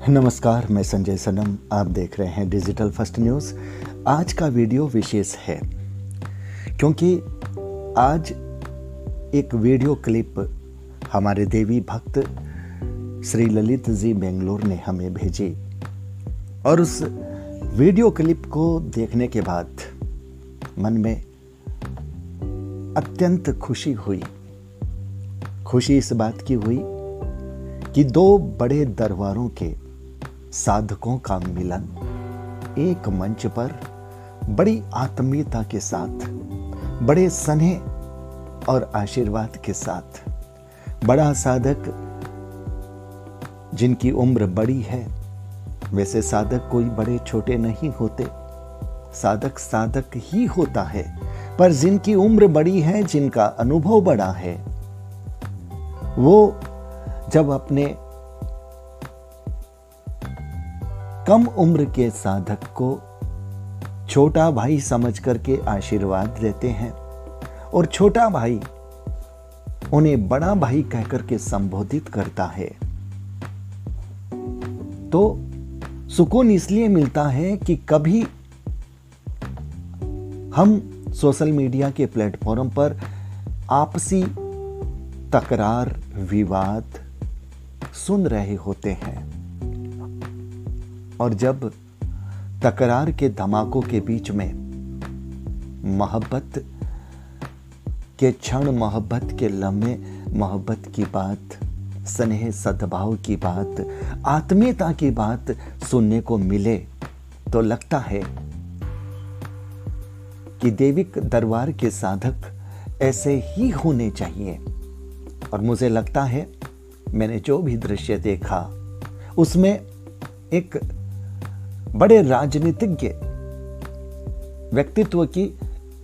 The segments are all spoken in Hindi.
नमस्कार, मैं संजय सनम। आप देख रहे हैं डिजिटल फर्स्ट न्यूज़। आज का वीडियो विशेष है क्योंकि आज एक वीडियो क्लिप हमारे देवी भक्त श्री ललित जी बेंगलोर ने हमें भेजी और उस वीडियो क्लिप को देखने के बाद मन में अत्यंत खुशी हुई। खुशी इस बात की हुई कि दो बड़े दरबारों के साधकों का मिलन एक मंच पर बड़ी आत्मीयता के साथ, बड़े स्नेह और आशीर्वाद के साथ, बड़ा साधक जिनकी उम्र बड़ी है, वैसे साधक कोई बड़े छोटे नहीं होते, साधक साधक ही होता है, पर जिनकी उम्र बड़ी है, जिनका अनुभव बड़ा है, वो जब अपने कम उम्र के साधक को छोटा भाई समझ करके आशीर्वाद देते हैं और छोटा भाई उन्हें बड़ा भाई कहकर के संबोधित करता है, तो सुकून इसलिए मिलता है कि कभी हम सोशल मीडिया के प्लेटफॉर्म पर आपसी तकरार, विवाद सुन रहे होते हैं और जब तकरार के धमाकों के बीच में मोहब्बत के क्षण, मोहब्बत के लम्हे, मोहब्बत की बात, स्नेह सद्भाव की बात, आत्मीयता की बात सुनने को मिले तो लगता है कि देविक दरबार के साधक ऐसे ही होने चाहिए। और मुझे लगता है मैंने जो भी दृश्य देखा उसमें एक बड़े राजनीतिज्ञ व्यक्तित्व की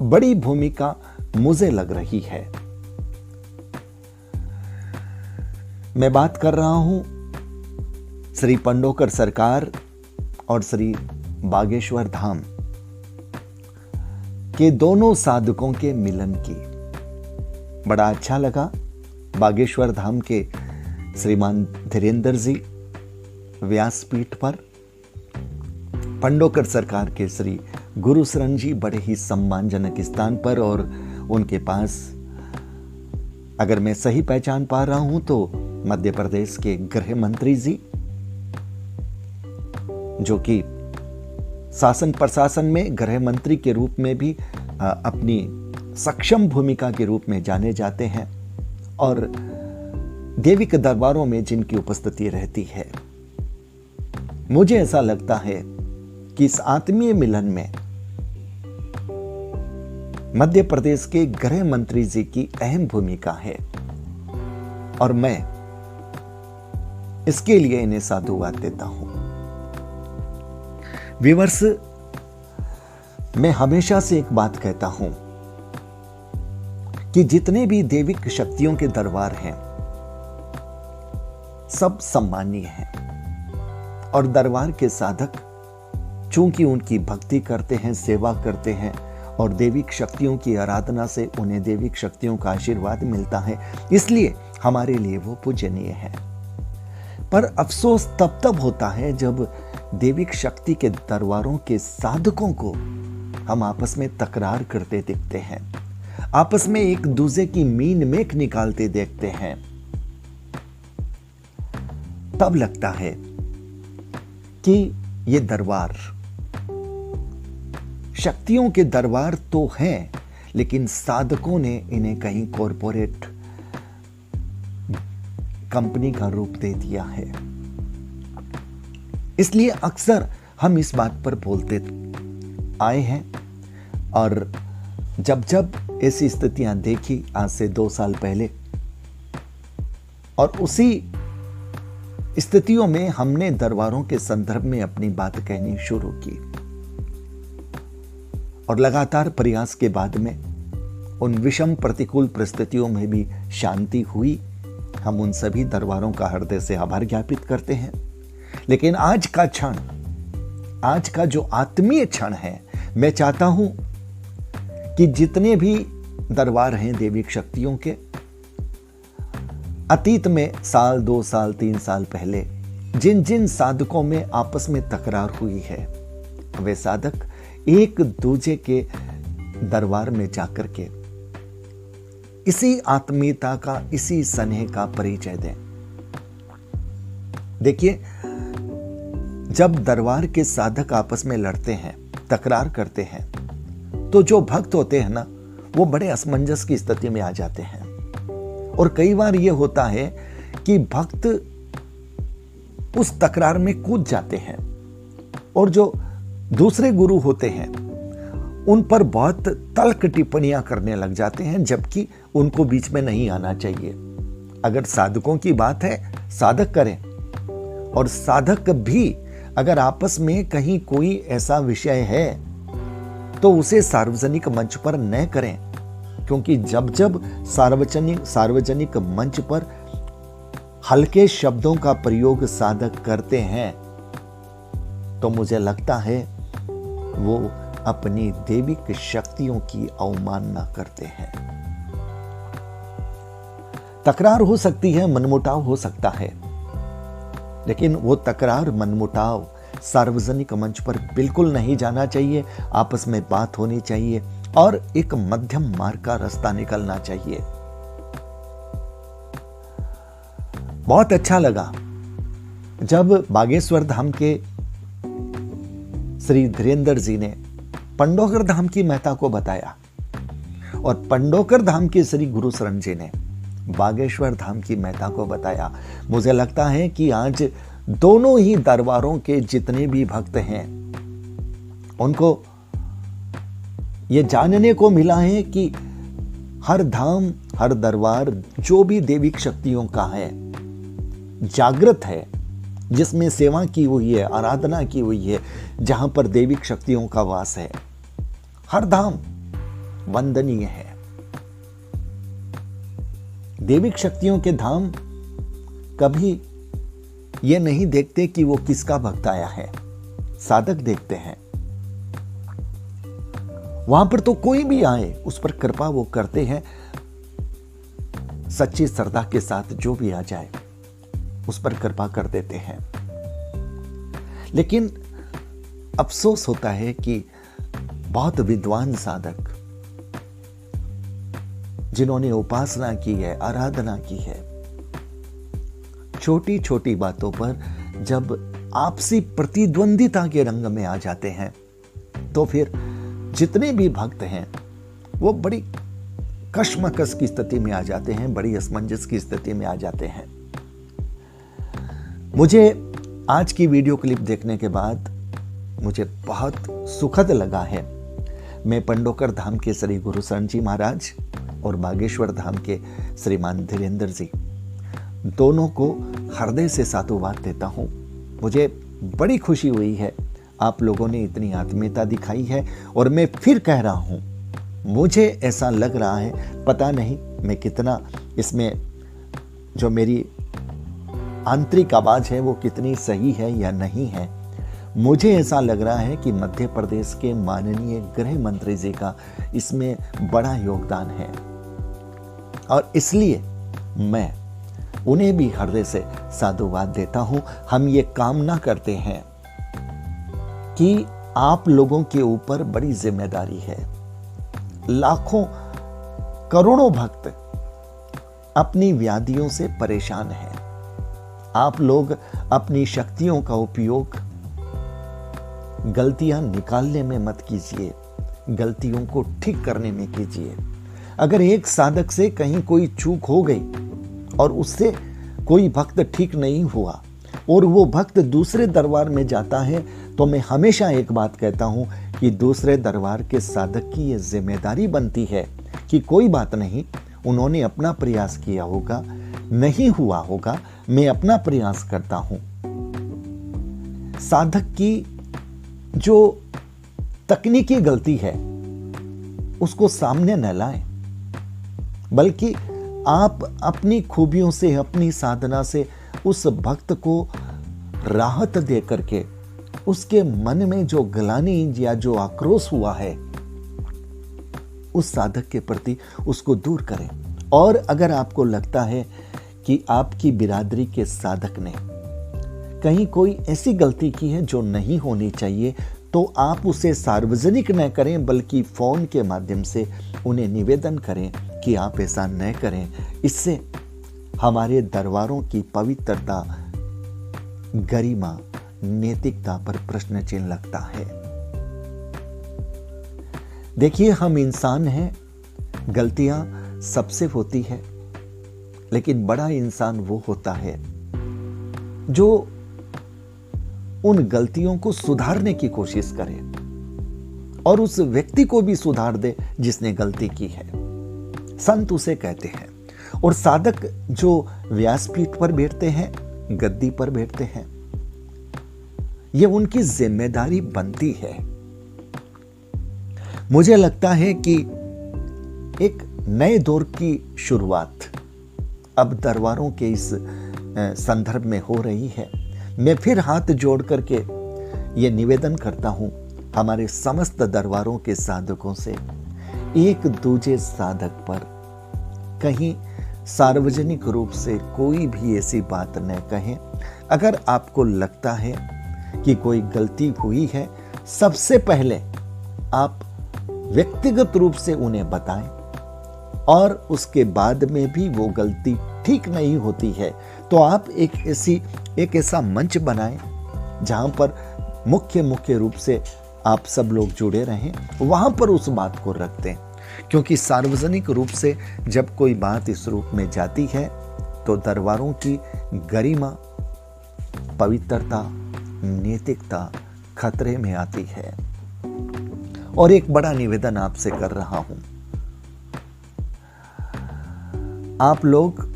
बड़ी भूमिका मुझे लग रही है। मैं बात कर रहा हूं श्री पंडोकर सरकार और श्री बागेश्वर धाम के दोनों साधकों के मिलन की। बड़ा अच्छा लगा। बागेश्वर धाम के श्रीमान धीरेन्द्र जी व्यासपीठ पर, पंडोकर सरकार के श्री गुरुशरण जी बड़े ही सम्मानजनक स्थान पर, और उनके पास अगर मैं सही पहचान पा रहा हूं तो मध्य प्रदेश के गृह मंत्री जी, जो कि शासन प्रशासन में गृह मंत्री के रूप में भी अपनी सक्षम भूमिका के रूप में जाने जाते हैं और देविक दरबारों में जिनकी उपस्थिति रहती है। मुझे ऐसा लगता है कि इस आत्मीय मिलन में मध्य प्रदेश के गृह मंत्री जी की अहम भूमिका है और मैं इसके लिए इन्हें साधुवाद देता हूं। व्यूअर्स, मैं हमेशा से एक बात कहता हूं कि जितने भी देविक शक्तियों के दरबार हैं सब सम्मानीय हैं और दरबार के साधक चूंकि उनकी भक्ति करते हैं, सेवा करते हैं और देविक शक्तियों की आराधना से उन्हें देविक शक्तियों का आशीर्वाद मिलता है, इसलिए हमारे लिए वो पूजनीय है। पर अफसोस तब होता है जब देविक शक्ति के दरबारों के साधकों को हम आपस में तकरार करते दिखते हैं, आपस में एक दूसरे की मीन मेख निकालते देखते हैं। तब लगता है कि ये दरबार शक्तियों के दरबार तो हैं, लेकिन साधकों ने इन्हें कहीं कॉरपोरेट कंपनी का रूप दे दिया है। इसलिए अक्सर हम इस बात पर बोलते आए हैं और जब ऐसी स्थितियां देखी आज से 2 साल पहले, और उसी स्थितियों में हमने दरबारों के संदर्भ में अपनी बात कहनी शुरू की और लगातार प्रयास के बाद में उन विषम प्रतिकूल परिस्थितियों में भी शांति हुई। हम उन सभी दरबारों का हृदय से आभार ज्ञापित करते हैं। लेकिन आज का क्षण, आज का जो आत्मीय क्षण है, मैं चाहता हूं कि जितने भी दरबार हैं देविक शक्तियों के, अतीत में 1, 2, 3 साल पहले जिन जिन साधकों में आपस में तकरार हुई है, वे साधक एक दूजे के दरबार में जाकर के इसी आत्मीयता का, इसी स्नेह का परिचय दें। देखिए, जब दरबार के साधक आपस में लड़ते हैं, तकरार करते हैं, तो जो भक्त होते हैं ना, वो बड़े असमंजस की स्थिति में आ जाते हैं। और कई बार ये होता है कि भक्त उस तकरार में कूद जाते हैं और जो दूसरे गुरु होते हैं उन पर बहुत तल्ख टिप्पणियां करने लग जाते हैं, जबकि उनको बीच में नहीं आना चाहिए। अगर साधकों की बात है, साधक करें, और साधक भी अगर आपस में कहीं कोई ऐसा विषय है तो उसे सार्वजनिक मंच पर न करें, क्योंकि जब जब सार्वजनिक मंच पर हल्के शब्दों का प्रयोग साधक करते हैं तो मुझे लगता है वो अपनी दैविक शक्तियों की अवमानना करते हैं। तकरार हो सकती है, मनमुटाव हो सकता है, लेकिन वो तकरार, मनमुटाव सार्वजनिक मंच पर बिल्कुल नहीं जाना चाहिए। आपस में बात होनी चाहिए और एक मध्यम मार्ग का रास्ता निकलना चाहिए। बहुत अच्छा लगा जब बागेश्वर धाम के श्री धीरेन्द्र जी ने पंडोकर धाम की महत्ता को बताया और पंडोकर धाम के श्री गुरु शरण जी ने बागेश्वर धाम की महत्ता को बताया। मुझे लगता है कि आज दोनों ही दरबारों के जितने भी भक्त हैं उनको ये जानने को मिला है कि हर धाम, हर दरबार जो भी दैविक शक्तियों का है, जागृत है, जिसमें सेवा की हुई है, आराधना की हुई है, जहां पर दैविक शक्तियों का वास है, हर धाम वंदनीय है। दैविक शक्तियों के धाम कभी ये नहीं देखते कि वो किसका भक्त आया है, साधक देखते हैं। वहां पर तो कोई भी आए उस पर कृपा वो करते हैं, सच्ची श्रद्धा के साथ जो भी आ जाए उस पर कृपा कर देते हैं। लेकिन अफसोस होता है कि बहुत विद्वान साधक जिन्होंने उपासना की है, आराधना की है, छोटी छोटी बातों पर जब आपसी प्रतिद्वंदिता के रंग में आ जाते हैं तो फिर जितने भी भक्त हैं वो बड़ी कशमकश की स्थिति में आ जाते हैं, बड़ी असमंजस की स्थिति में आ जाते हैं। मुझे आज की वीडियो क्लिप देखने के बाद मुझे बहुत सुखद लगा है। मैं पंडोकर धाम के श्री गुरु शरण जी महाराज और बागेश्वर धाम के श्रीमान धीरेन्द्र जी दोनों को हृदय से साधुवाद देता हूं। मुझे बड़ी खुशी हुई है, आप लोगों ने इतनी आत्मीयता दिखाई है और मैं फिर कह रहा हूं, मुझे ऐसा लग रहा है, पता नहीं मैं कितना इसमें जो मेरी आंतरिक आवाज है वो कितनी सही है या नहीं है। मुझे ऐसा लग रहा है कि मध्य प्रदेश के माननीय गृह मंत्री जी का इसमें बड़ा योगदान है और इसलिए मैं उन्हें भी हृदय से साधुवाद देता हूं। हम ये कामना करते हैं कि आप लोगों के ऊपर बड़ी जिम्मेदारी है। लाखों करोड़ों भक्त अपनी व्याधियों से परेशान हैं। आप लोग अपनी शक्तियों का उपयोग गलतियां निकालने में मत कीजिए, गलतियों को ठीक करने में कीजिए। अगर एक साधक से कहीं कोई चूक हो गई और उससे कोई भक्त ठीक नहीं हुआ और वो भक्त दूसरे दरबार में जाता है तो मैं हमेशा एक बात कहता हूं कि दूसरे दरबार के साधक की ये जिम्मेदारी बनती है कि कोई बात नहीं, उन्होंने अपना प्रयास किया होगा, नहीं हुआ होगा, मैं अपना प्रयास करता हूं। साधक की जो तकनीकी गलती है उसको सामने न लाएं, बल्कि आप अपनी खूबियों से, अपनी साधना से उस भक्त को राहत दे करके उसके मन में जो ग्लानि या जो आक्रोश हुआ है उस साधक के प्रति उसको दूर करें। और अगर आपको लगता है कि आपकी बिरादरी के साधक ने कहीं कोई ऐसी गलती की है जो नहीं होनी चाहिए, तो आप उसे सार्वजनिक न करें, बल्कि फोन के माध्यम से उन्हें निवेदन करें कि आप ऐसा न करें। इससे हमारे दरबारों की पवित्रता, गरिमा, नैतिकता पर प्रश्न चिन्ह लगता है। देखिए, हम इंसान हैं, गलतियां सबसे होती है, लेकिन बड़ा इंसान वो होता है जो उन गलतियों को सुधारने की कोशिश करे और उस व्यक्ति को भी सुधार दे जिसने गलती की है। संत उसे कहते हैं। और साधक जो व्यासपीठ पर बैठते हैं, गद्दी पर बैठते हैं, ये उनकी जिम्मेदारी बनती है। मुझे लगता है कि एक नए दौर की शुरुआत अब दरबारों के इस संदर्भ में हो रही है। मैं फिर हाथ जोड़ करके ये निवेदन करता हूं हमारे समस्त दरबारों के साधकों से, एक दूजे साधक पर कहीं सार्वजनिक रूप से कोई भी ऐसी बात न कहें। अगर आपको लगता है कि कोई गलती हुई है, सबसे पहले आप व्यक्तिगत रूप से उन्हें बताएं, और उसके बाद में भी वो गलती ठीक नहीं होती है तो आप एक ऐसा मंच बनाएं जहां पर मुख्य रूप से आप सब लोग जुड़े रहें, वहां पर उस बात को रख दें। क्योंकि सार्वजनिक रूप से जब कोई बात इस रूप में जाती है तो दरबारों की गरिमा, पवित्रता, नैतिकता खतरे में आती है। और एक बड़ा निवेदन आपसे कर रहा हूं, आप लोग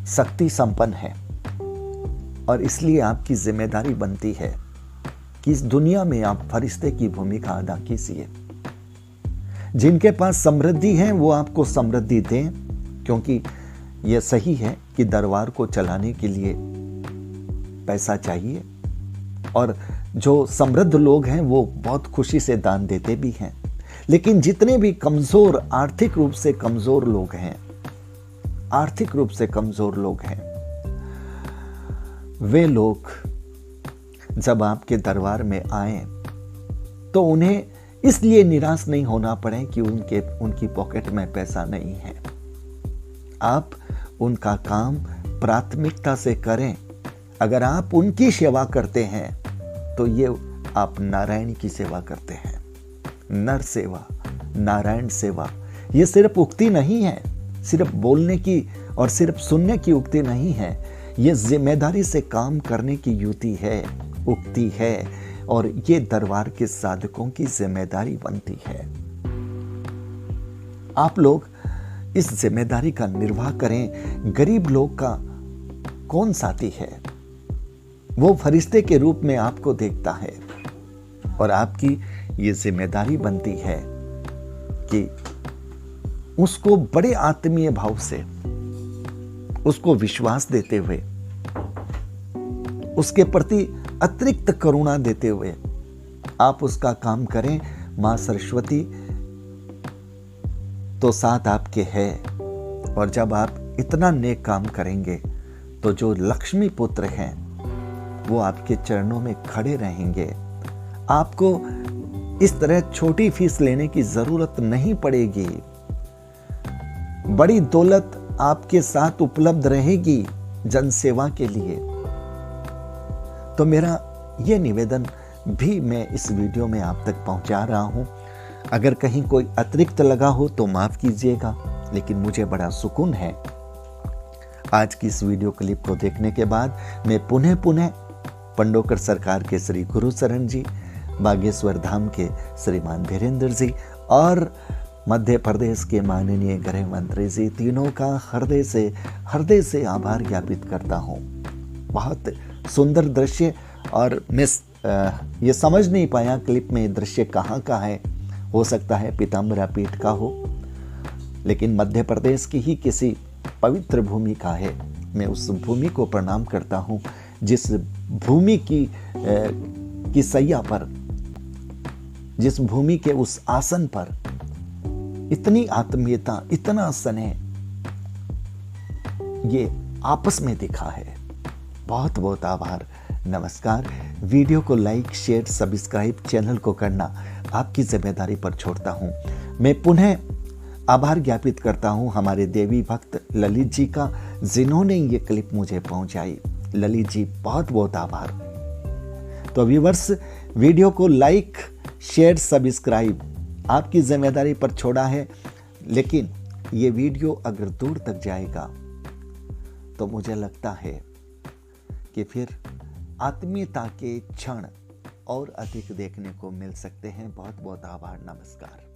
शक्ति संपन्न हैं और इसलिए आपकी जिम्मेदारी बनती है कि इस दुनिया में आप फरिश्ते की भूमिका अदा कीजिए। जिनके पास समृद्धि है वो आपको समृद्धि दें, क्योंकि यह सही है कि दरबार को चलाने के लिए पैसा चाहिए, और जो समृद्ध लोग हैं वो बहुत खुशी से दान देते भी हैं। लेकिन जितने भी कमजोर, आर्थिक रूप से कमजोर लोग हैं, वे लोग जब आपके दरबार में आए तो उन्हें इसलिए निराश नहीं होना पड़े कि उनकी पॉकेट में पैसा नहीं है। आप उनका काम प्राथमिकता से करें। अगर आप उनकी सेवा करते हैं तो ये आप नारायण की सेवा करते हैं। नर सेवा, नारायण सेवा, ये सिर्फ उक्ति नहीं है, सिर्फ बोलने की और सिर्फ सुनने की उक्ति नहीं है, ये जिम्मेदारी से काम करने की युक्ति है, उक्ति है, और ये दरबार के साधकों की जिम्मेदारी बनती है। आप लोग इस जिम्मेदारी का निर्वाह करें। गरीब लोग का कौन साथी है? वो फरिश्ते के रूप में आपको देखता है, और आपकी ये जिम्मेदारी बनती है कि उसको बड़े आत्मीय भाव से, उसको विश्वास देते हुए, उसके प्रति अतिरिक्त करुणा देते हुए आप उसका काम करें। मां सरस्वती तो साथ आपके है, और जब आप इतना नेक काम करेंगे तो जो लक्ष्मी पुत्र हैं वो आपके चरणों में खड़े रहेंगे। आपको इस तरह छोटी फीस लेने की जरूरत नहीं पड़ेगी। बड़ी दौलत आपके साथ उपलब्ध रहेगी जनसेवा के लिए। तो मेरा यह निवेदन भी मैं इस वीडियो में आप तक पहुंचा रहा हूं। अगर कहीं कोई अतिरिक्त लगा हो तो माफ कीजिएगा, लेकिन मुझे बड़ा सुकून है आज की इस वीडियो क्लिप को देखने के बाद। मैं पुनः पंडोकर सरकार के श्री गुरुचरण जी, बागेश्वर धाम के श्रीमान धीरेन्द्र जी और मध्य प्रदेश के माननीय गृह मंत्री जी, तीनों का हृदय से आभार ज्ञापित करता हूँ। बहुत सुंदर दृश्य, और मैं ये समझ नहीं पाया क्लिप में दृश्य कहाँ का है। हो सकता है पीताम्बरा पीठ का हो, लेकिन मध्य प्रदेश की ही किसी पवित्र भूमि का है। मैं उस भूमि को प्रणाम करता हूँ जिस भूमि की सैया पर, जिस भूमि के उस आसन पर इतनी आत्मीयता, इतना स्नेह ये आपस में दिखा है। बहुत बहुत आभार। नमस्कार। वीडियो को लाइक, शेयर, सब्सक्राइब, चैनल को करना आपकी जिम्मेदारी पर छोड़ता हूँ। मैं पुनः आभार ज्ञापित करता हूँ हमारे देवी भक्त ललित जी का, जिन्होंने ये क्लिप मुझे पहुँचाई। ललित जी, बहुत बहुत आभार। तो व्यूअर्स, वीडियो को लाइक, शेयर, सब्सक्राइब आपकी जिम्मेदारी पर छोड़ा है, लेकिन ये वीडियो अगर दूर तक जाएगा तो मुझे लगता है कि फिर आत्मीयता के क्षण और अधिक देखने को मिल सकते हैं। बहुत बहुत आभार। नमस्कार।